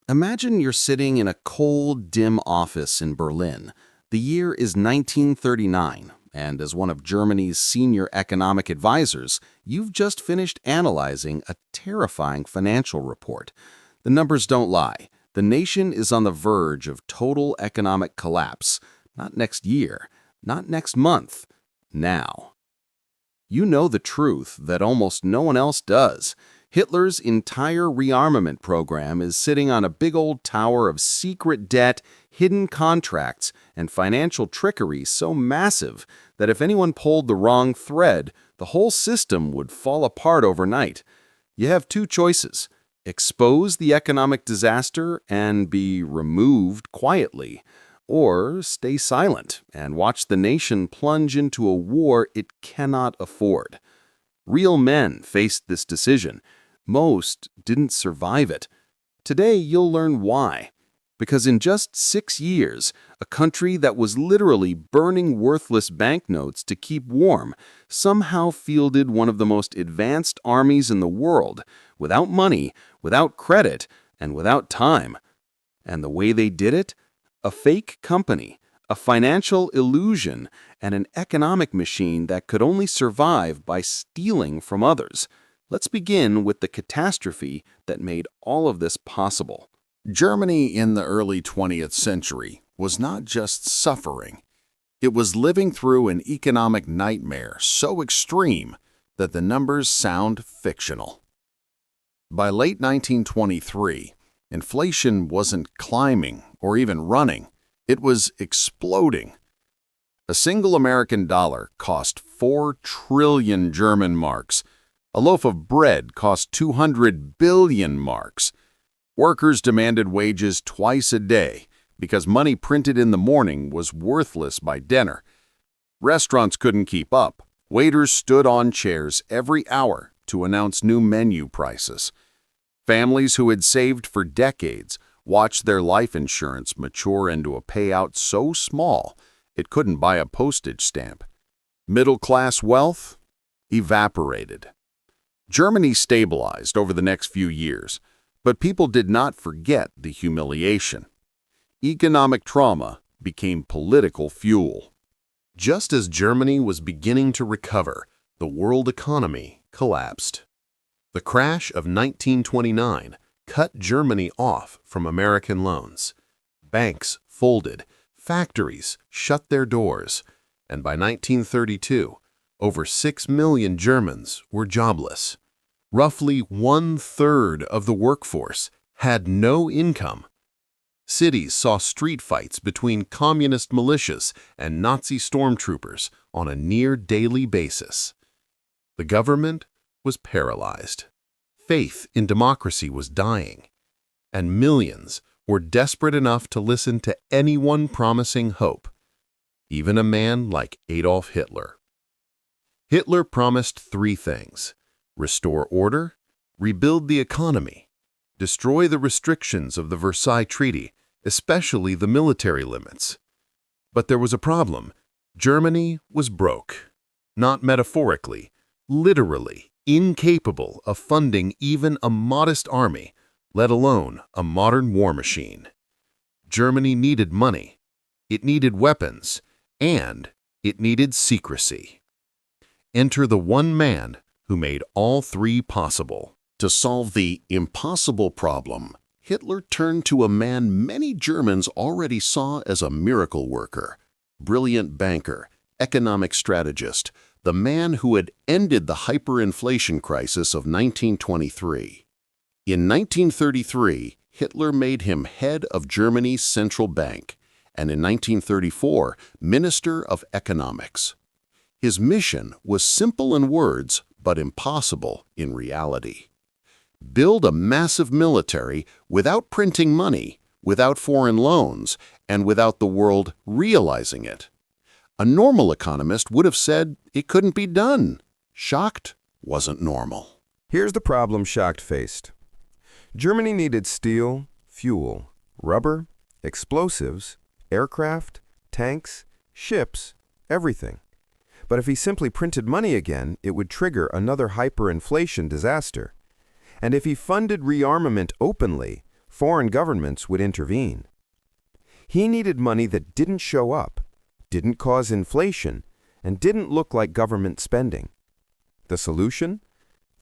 Imagine you're sitting in a cold, dim office in Berlin. The year is 1939, and as one of Germany's senior economic advisors, you've just finished analyzing a terrifying financial report. The numbers don't lie. The nation is on the verge of total economic collapse. Not next year, not next month, now. You know the truth that almost no one else does. Hitler's entire rearmament program is sitting on a big old tower of secret debt, hidden contracts, and financial trickery so massive that if anyone pulled the wrong thread, the whole system would fall apart overnight. You have two choices: expose the economic disaster and be removed quietly, or stay silent and watch the nation plunge into a war it cannot afford. Real men faced this decision. Most didn't survive it. Today, you'll learn why. Because in just 6 years, a country that was literally burning worthless banknotes to keep warm somehow fielded one of the most advanced armies in the world, without money, without credit, and without time. And the way they did it? A fake company, a financial illusion, and an economic machine that could only survive by stealing from others. Let's begin with the catastrophe that made all of this possible. Germany in the early 20th century was not just suffering. It was living through an economic nightmare so extreme that the numbers sound fictional. By late 1923, inflation wasn't climbing or even running. It was exploding. A single American dollar cost 4 trillion German marks. A loaf of bread cost 200 billion marks. Workers demanded wages twice a day because money printed in the morning was worthless by dinner. Restaurants couldn't keep up. Waiters stood on chairs every hour to announce new menu prices. Families who had saved for decades watched their life insurance mature into a payout so small it couldn't buy a postage stamp. Middle-class wealth evaporated. Germany stabilized over the next few years, but people did not forget the humiliation. Economic trauma became political fuel. Just as Germany was beginning to recover, the world economy collapsed. The crash of 1929 cut Germany off from American loans. Banks folded, factories shut their doors, and by 1932, over 6 million Germans were jobless. Roughly 1/3 of the workforce had no income. Cities saw street fights between communist militias and Nazi stormtroopers on a near-daily basis. The government was paralyzed. Faith in democracy was dying, and millions were desperate enough to listen to anyone promising hope, even a man like Adolf Hitler. Hitler promised 3 things: restore order, rebuild the economy, destroy the restrictions of the Versailles Treaty, especially the military limits. But there was a problem. Germany was broke. Not metaphorically, literally incapable of funding even a modest army, let alone a modern war machine. Germany needed money, it needed weapons, and it needed secrecy. Enter the one man who made all 3 possible. To solve the impossible problem, Hitler turned to a man many Germans already saw as a miracle worker, brilliant banker, economic strategist, the man who had ended the hyperinflation crisis of 1923. In 1933, Hitler made him head of Germany's central bank, and in 1934, Minister of Economics. His mission was simple in words, but impossible in reality. Build a massive military without printing money, without foreign loans, and without the world realizing it. A normal economist would have said it couldn't be done. Shocked wasn't normal. Here's the problem Schacht faced. Germany needed steel, fuel, rubber, explosives, aircraft, tanks, ships, everything. But if he simply printed money again, it would trigger another hyperinflation disaster. And if he funded rearmament openly, Foreign governments would intervene. He needed money that didn't show up, didn't cause inflation, and didn't look like government spending. The solution?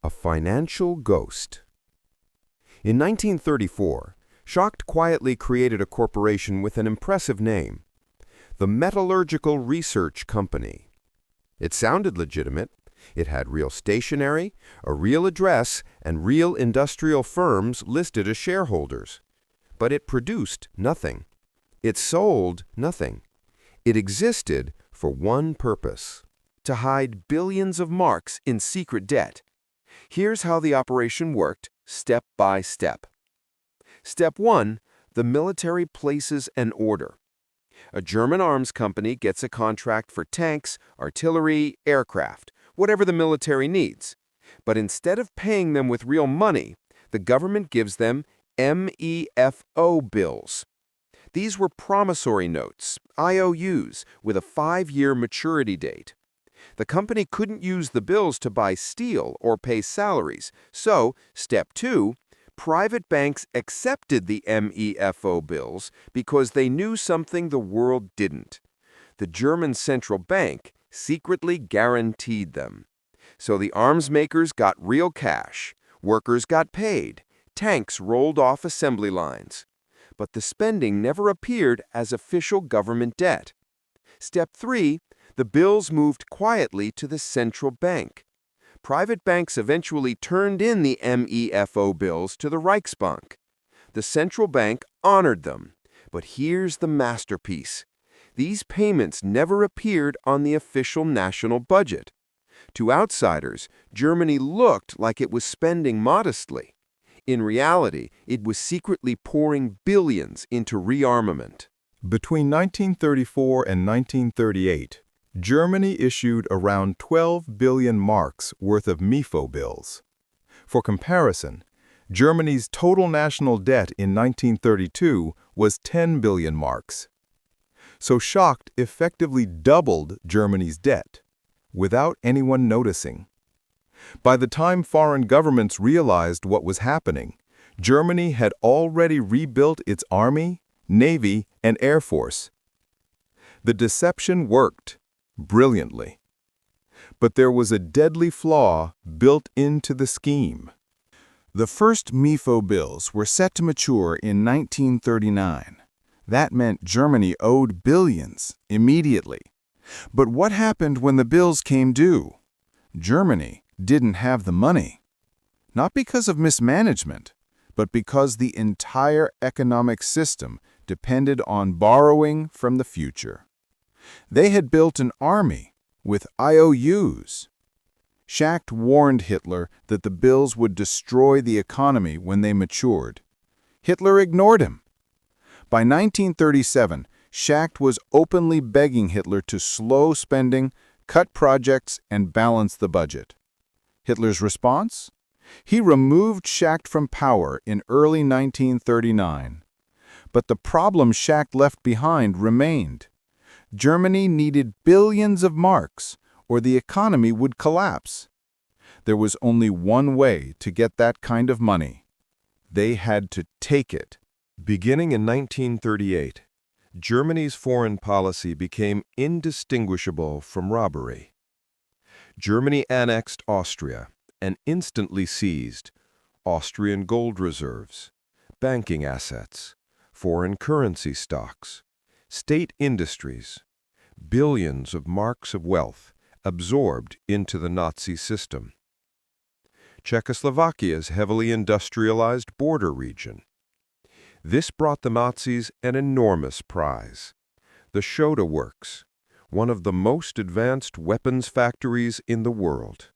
A financial ghost. In 1934, Schacht quietly created a corporation with an impressive name, the Metallurgical Research Company. It sounded legitimate. It had real stationery, a real address, and real industrial firms listed as shareholders. But it produced nothing. It sold nothing. It existed for one purpose: to hide billions of marks in secret debt. Here's how the operation worked, step by step. Step 1. The military places an order. A German arms company gets a contract for tanks, artillery, aircraft, whatever the military needs. But instead of paying them with real money, the government gives them M.E.F.O bills. These were promissory notes, IOUs, with a 5-year maturity date. The company couldn't use the bills to buy steel or pay salaries, so, step 2, private banks accepted the M.E.F.O bills because they knew something the world didn't. The German central bank secretly guaranteed them. So the arms makers got real cash, workers got paid, tanks rolled off assembly lines. But the spending never appeared as official government debt. Step 3, the bills moved quietly to the central bank. Private banks eventually turned in the M.E.F.O bills to the Reichsbank. The central bank honored them. But here's the masterpiece. These payments never appeared on the official national budget. To outsiders, Germany looked like it was spending modestly. In reality, it was secretly pouring billions into rearmament. Between 1934 and 1938, Germany issued around 12 billion marks worth of M.E.F.O bills. For comparison, Germany's total national debt in 1932 was 10 billion marks. So Schacht effectively doubled Germany's debt, without anyone noticing. By the time foreign governments realized what was happening, Germany had already rebuilt its army, navy, and air force. The deception worked brilliantly. But there was a deadly flaw built into the scheme. The first M.E.F.O bills were set to mature in 1939. That meant Germany owed billions immediately. But what happened when the bills came due? Germany didn't have the money. Not because of mismanagement, but because the entire economic system depended on borrowing from the future. They had built an army with IOUs. Schacht warned Hitler that the bills would destroy the economy when they matured. Hitler ignored him. By 1937, Schacht was openly begging Hitler to slow spending, cut projects, and balance the budget. Hitler's response? He removed Schacht from power in early 1939. But the problem Schacht left behind remained. Germany needed billions of marks, or the economy would collapse. There was only one way to get that kind of money. They had to take it. Beginning in 1938, Germany's foreign policy became indistinguishable from robbery. Germany annexed Austria and instantly seized Austrian gold reserves, banking assets, foreign currency stocks, state industries, billions of marks of wealth absorbed into the Nazi system. Czechoslovakia's heavily industrialized border region. This brought the Nazis an enormous prize: the Schoda Works, one of the most advanced weapons factories in the world.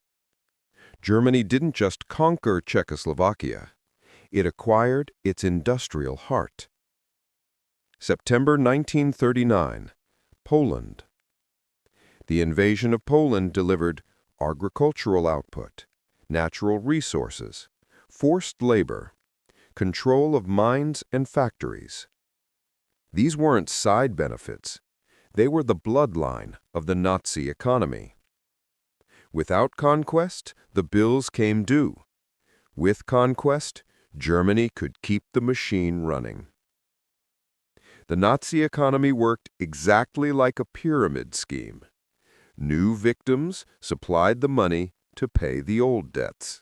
Germany didn't just conquer Czechoslovakia, it acquired its industrial heart. September 1939, Poland. The invasion of Poland delivered agricultural output, natural resources, forced labor, control of mines and factories. These weren't side benefits. They were the bloodline of the Nazi economy. Without conquest, the bills came due. With conquest, Germany could keep the machine running. The Nazi economy worked exactly like a pyramid scheme. New victims supplied the money to pay the old debts.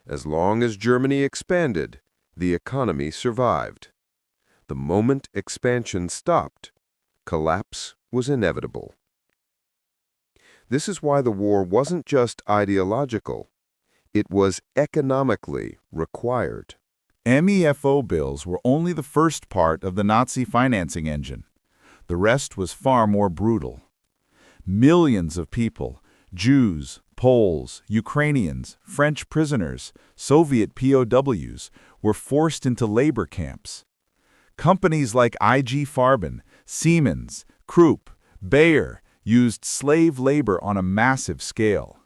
As long as Germany expanded, the economy survived. The moment expansion stopped, collapse was inevitable. This is why the war wasn't just ideological. It was economically required. M.E.F.O bills were only the first part of the Nazi financing engine. The rest was far more brutal. Millions of people, Jews, Poles, Ukrainians, French prisoners, Soviet POWs, were forced into labor camps. Companies like IG Farben, Siemens, Krupp, Bayer used slave labor on a massive scale.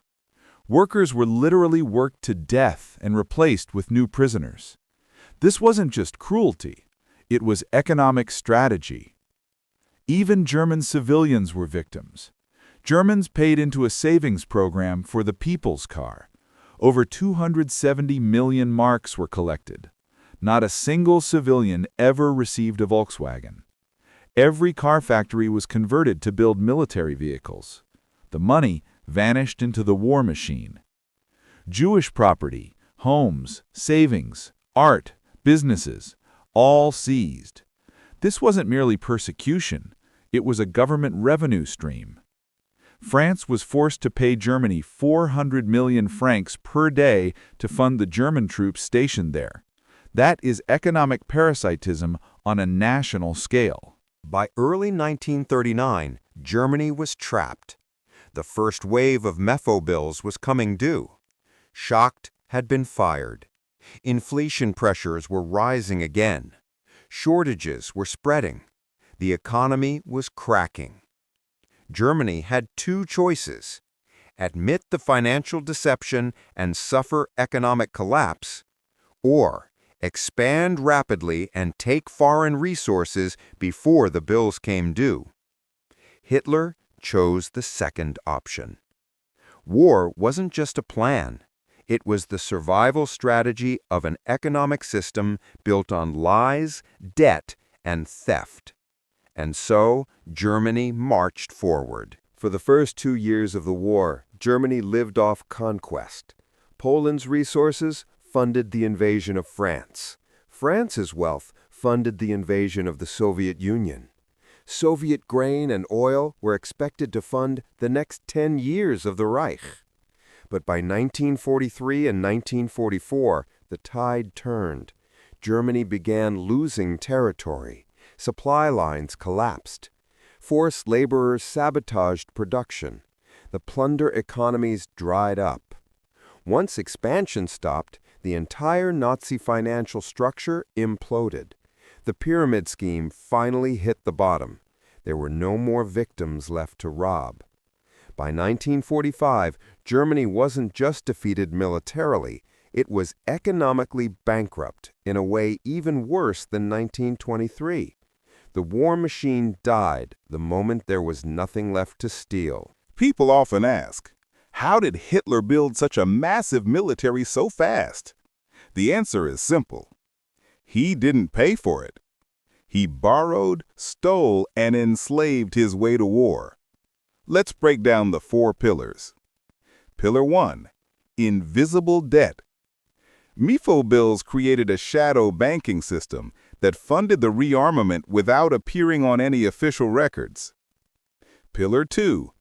Workers were literally worked to death and replaced with new prisoners. This wasn't just cruelty, it was economic strategy. Even German civilians were victims. Germans paid into a savings program for the People's Car. Over 270 million marks were collected. Not a single civilian ever received a Volkswagen. Every car factory was converted to build military vehicles. The money vanished into the war machine. Jewish property, homes, savings, art, businesses, all seized. This wasn't merely persecution, it was a government revenue stream. France was forced to pay Germany 400 million francs per day to fund the German troops stationed there. That is economic parasitism on a national scale. By early 1939, Germany was trapped. The first wave of M.E.F.O bills was coming due. Schacht had been fired. Inflation pressures were rising again. Shortages were spreading. The economy was cracking. Germany had two choices: admit the financial deception and suffer economic collapse, or expand rapidly and take foreign resources before the bills came due. Hitler chose the second option. War wasn't just a plan. It was the survival strategy of an economic system built on lies, debt, and theft. And so, Germany marched forward. For the first 2 years of the war, Germany lived off conquest. Poland's resources funded the invasion of France. France's wealth funded the invasion of the Soviet Union. Soviet grain and oil were expected to fund the next 10 years of the Reich. But by 1943 and 1944, the tide turned. Germany began losing territory. Supply lines collapsed. Forced laborers sabotaged production. The plunder economies dried up. Once expansion stopped, the entire Nazi financial structure imploded. The pyramid scheme finally hit the bottom. There were no more victims left to rob. By 1945, Germany wasn't just defeated militarily, it was economically bankrupt in a way even worse than 1923. The war machine died the moment there was nothing left to steal. People often ask, how did Hitler build such a massive military so fast? The answer is simple. He didn't pay for it. He borrowed, stole, and enslaved his way to war. Let's break down the 4 pillars. Pillar 1. Invisible debt. M.E.F.O bills created a shadow banking system that funded the rearmament without appearing on any official records. Pillar 2.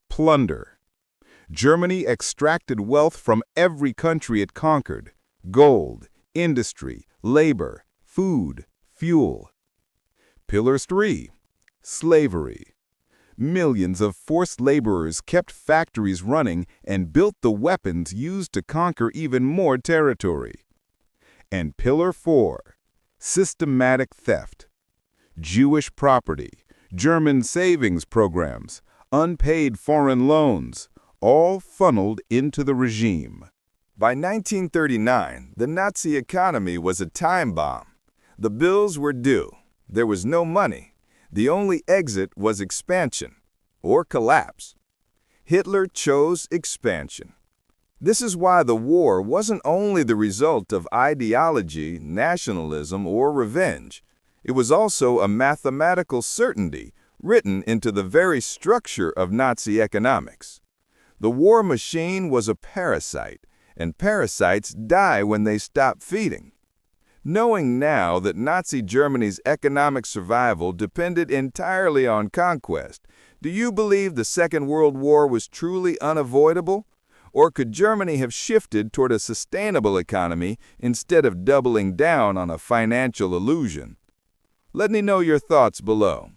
Plunder. Germany extracted wealth from every country it conquered: gold, industry, labor, food, fuel. Pillar 3. Slavery. Millions of forced laborers kept factories running and built the weapons used to conquer even more territory. And Pillar 4. Systematic theft. Jewish property, German savings programs, unpaid foreign loans, all funneled into the regime. By 1939, the Nazi economy was a time bomb. The bills were due. There was no money. The only exit was expansion, or collapse. Hitler chose expansion. This is why the war wasn't only the result of ideology, nationalism, or revenge. It was also a mathematical certainty written into the very structure of Nazi economics. The war machine was a parasite, and parasites die when they stop feeding. Knowing now that Nazi Germany's economic survival depended entirely on conquest, do you believe the Second World War was truly unavoidable? Or could Germany have shifted toward a sustainable economy instead of doubling down on a financial illusion? Let me know your thoughts below.